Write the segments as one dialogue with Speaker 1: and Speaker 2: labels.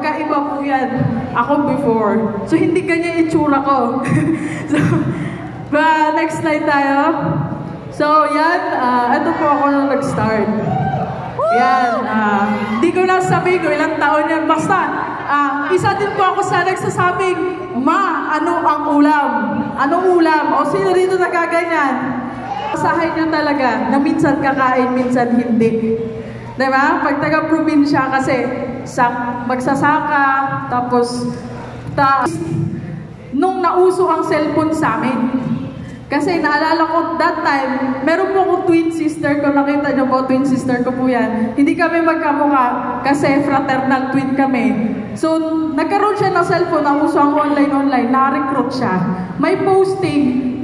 Speaker 1: magkaiba po yan. Ako before. So, hindi ganyan itsura ko. So, next slide tayo. So, yan. Ito po ako nung nag-start. Yan. Hindi ko na sabihin ko ilang taon yan. Basta, isa din po ako sa nagsasabing, Ma, ano ang ulam? Anong ulam? O sino rito nagaganyan? Asahin nyo talaga na minsan kakain, minsan hindi. Diba? Pag taga-probinsya kasi magsasaka, tapos nung nauso ang cellphone sa amin. Kasi naalala ko that time, meron po akong twin sister ko, nakita nyo po, twin sister ko po yan. Hindi kami magkamukha kasi fraternal twin kami. So, nagkaroon siya ng cellphone, nauso ang online, na-recruit siya. May posting,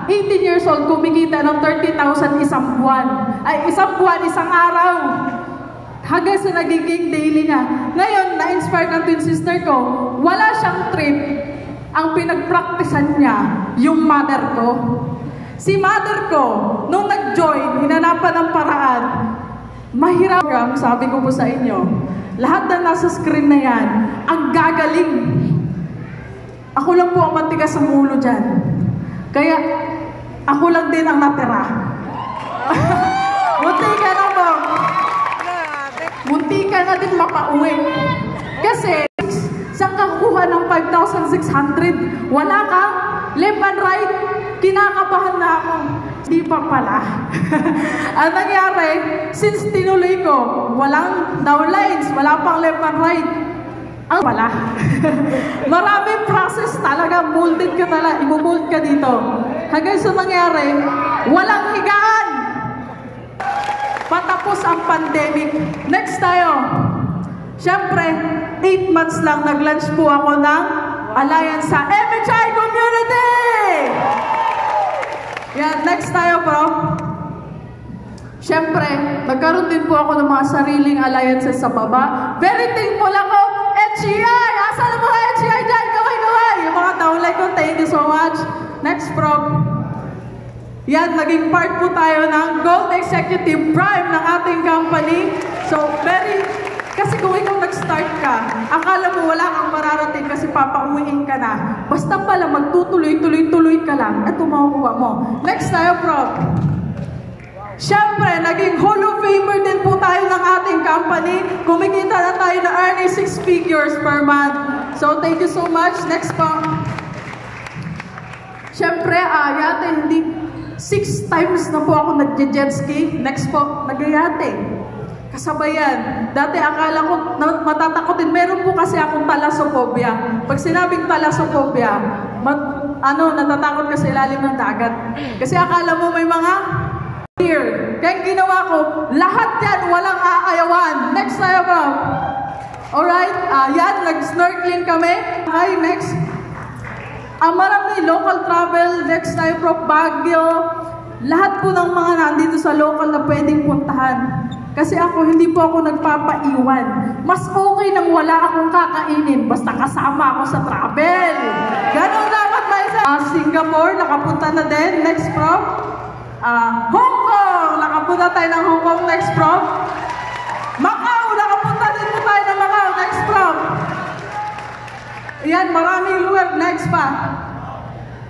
Speaker 1: 18 years old, kumikita ng 30,000 isang buwan. Ay, isang buwan, isang araw. Hanggang sa nagiging daily niya. Ngayon, na-inspire ng twin sister ko, wala siyang trip. Ang pinag-practicean niya, yung mother ko. Si mother ko, nung nag-join, hinanapan ng paraan, mahirap, sabi ko po sa inyo, lahat na nasa screen na yan, ang gagaling. Ako lang po ang matigas ang ulo dyan. Kaya, ako lang din ang natira. Munti ka na po. Munti ka na din mapauwi. Kasi, saan ka kuha ng 5,600? Wala kang left and right. Kinakabahan na ako. Di pa pala. Ang nangyari, since tinuloy ko, walang downlines, wala pang left and right. Ang wala. Maraming process talaga. Molded ka talaga. Imumold ka dito. Hanggang sa nangyari, walang higaan. Patapos ang pandemic. Next tayo. Siyempre, 8 months lang nag-launch po ako ng alliance sa MHI Community! Yan, next tayo bro. Siyempre, nagkaroon din po ako ng mga sariling alliances sa baba. Very thankful ako, HCI! Asa na mga HCI dyan? Kaway-kaway! Yung mga downline ko, thank you so much. Next bro. Yan, naging part po tayo ng Gold Executive Prime ng ating company. So, kasi kung ikaw nag-start ka, akala mo wala kang mararating kasi papauwiin ka na. Basta pala magtutuloy-tuloy-tuloy ka lang, ito makukuha mo. Next tayo, Prof. Siyempre, naging Hall of Famer din po tayo ng ating company. Kumikita na tayo na earning 6 figures per month. So, thank you so much. Next po. Siyempre, yate, hindi 6 times na po ako nag-jet ski. Next po, nag-yate. Kasabayan. Dati akala ko matatakotin. Meron po kasi akong thalassophobia. Pag sinabing thalassophobia, natatakot ka sa ilalim ng dagat. Kasi akala mo may mga fear. Kaya ginawa ko, lahat yan, walang aayawan. Next tayo bro. Alright, yan, nag-snorkeling kami. Okay, next. Marami local travel. Next tayo bro, Baguio. Lahat po ng mga nandito sa local na pwedeng puntahan. Kasi hindi po ako nagpapaiwan. Mas okay nang wala akong kakainin, basta kasama ako sa travel. Ganon dapat ba isa? Singapore, nakapunta na din. Next, Prof. Hong Kong, nakapunta tayo ng Hong Kong. Next, Prof. Macau, nakapunta din po tayo ng Macau. Next, Prof. Yan, maraming lugar. Next pa.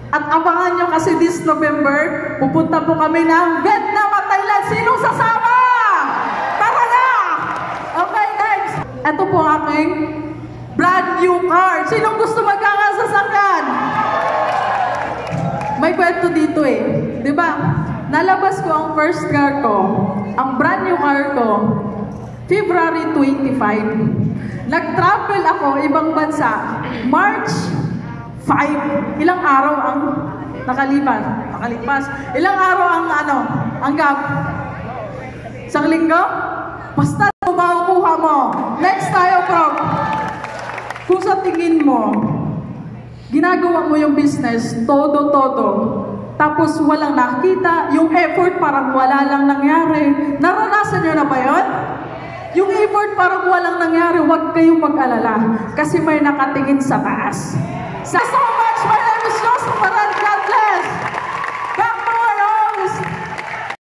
Speaker 1: At abangan nyo kasi this November, pupunta po kami ng Vietnam at Thailand. Sinong sasama? Ito po aking brand new car. Sinong gusto magkakasasakyan? May kwento dito eh. Diba? Nalabas ko ang first car ko, ang brand new car ko, February 25. Nag-travel ako ibang bansa, March 5. Ilang araw ang nakalipas. Ilang araw ang gap? Isang linggo? Basta makukuha mo. Next tayo, Prof. Kung sa tingin mo, ginagawa mo yung business, todo-todo, tapos walang nakita, yung effort parang wala lang nangyari. Naranasan nyo na ba yun? Yung effort parang walang nangyari, huwag kayong mag-alala. Kasi may nakatingin sa taas. Sa